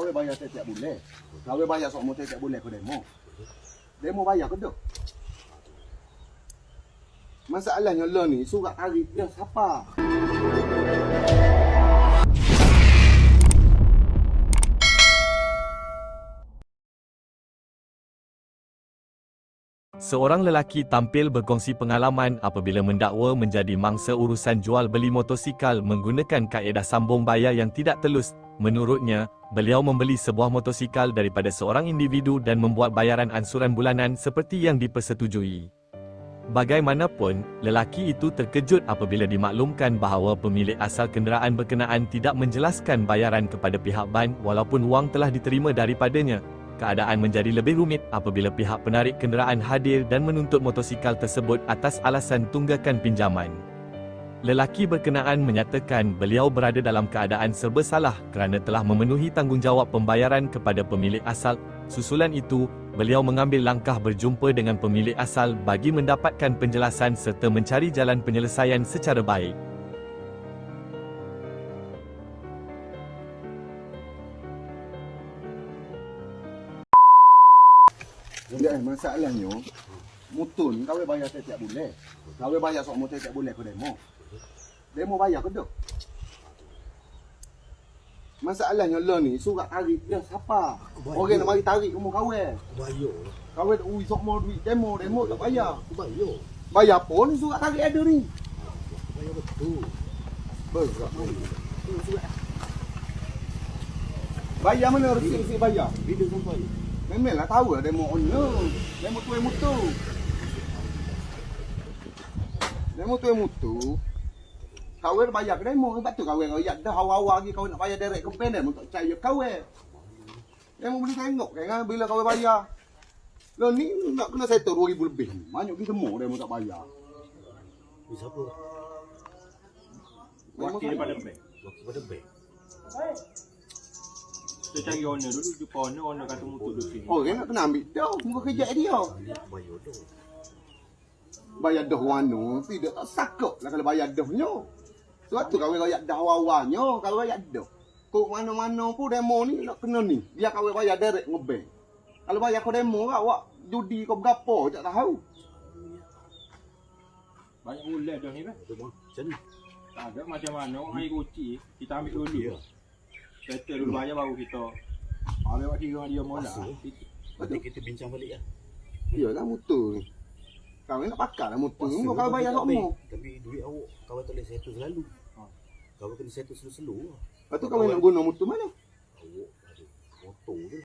kau bayar setiap bulan. Kau bayar sok motor setiap bulan kau demo. Demo bayar ke dak? Masalahnya lo ni surat tarikh dia siapa? Seorang lelaki tampil berkongsi pengalaman apabila mendakwa menjadi mangsa urusan jual beli motosikal menggunakan kaedah sambung bayar yang tidak telus. Menurutnya, beliau membeli sebuah motosikal daripada seorang individu dan membuat bayaran ansuran bulanan seperti yang dipersetujui. Bagaimanapun, lelaki itu terkejut apabila dimaklumkan bahawa pemilik asal kenderaan berkenaan tidak menjelaskan bayaran kepada pihak ban walaupun wang telah diterima daripadanya. Keadaan menjadi lebih rumit apabila pihak penarik kenderaan hadir dan menuntut motosikal tersebut atas alasan tunggakan pinjaman. Lelaki berkenaan menyatakan beliau berada dalam keadaan serba salah kerana telah memenuhi tanggungjawab pembayaran kepada pemilik asal. Susulan itu, beliau mengambil langkah berjumpa dengan pemilik asal bagi mendapatkan penjelasan serta mencari jalan penyelesaian secara baik. Ya, masalahnya motor ni kau bayar setiap bulan. Kau bayar sok motor setiap bulan kau demo. Demo bayar ke dak? Masalahnya lo ni surat tarikh dia siapa? Orang nak mari tarik umur kau. Bayar. Kau ui sok mau duit demo tak bayar. Bayar. Bayar pun surat tarikh ada ni. Bayar betul. Berat. Bayar mana resip bayar? Bila sampai? Memanglah tahu lah demo owner. Demo tuai motor. Demo tuai motor. Kau bayar ke demo. Lepas tu kau royak dah awal-awal lagi kau nak bayar direct ke panel untuk percaya kau. Demo boleh tengok kan bila kau bayar. Lo ni nak kena settle 2000 lebih. Banyak kita semua demo tak bayar. Ni siapa? Wakil daripada bank. Wakil pada bank. Kita cari owner dulu, jumpa owner kata motor duduk sini. Oh, dia nak kena ambil dah. Muka kerja dia. Bayar dah. Bayar dah wano. Tidak tak sakit lah kalau bayar dahnya. Sebab tu kau royak dah awal-awalnya. Kalau royak dah. Kau mana-mana pun demo ni nak kena ni. Biar kau bayar direct ngebank. Kalau bayar kau demo awak judi kau berapa tak tahu. Banyak ulat dah ni kan? Betul macam ni. Tak ada macam mana, orang air kuci, kita ambil dulu. Settle dulu bayar baru kita. Habis waktu kira dia mula. Nanti kita bincang balik lah. Iyalah motor ni. Kau nak pakai lah motor. Kau bayar semua. Tapi duit awak kau tak boleh settle selalu. Kau kena settle slow-slow lah. Lepas tu kau nak guna motor mana? Awak ada motor je.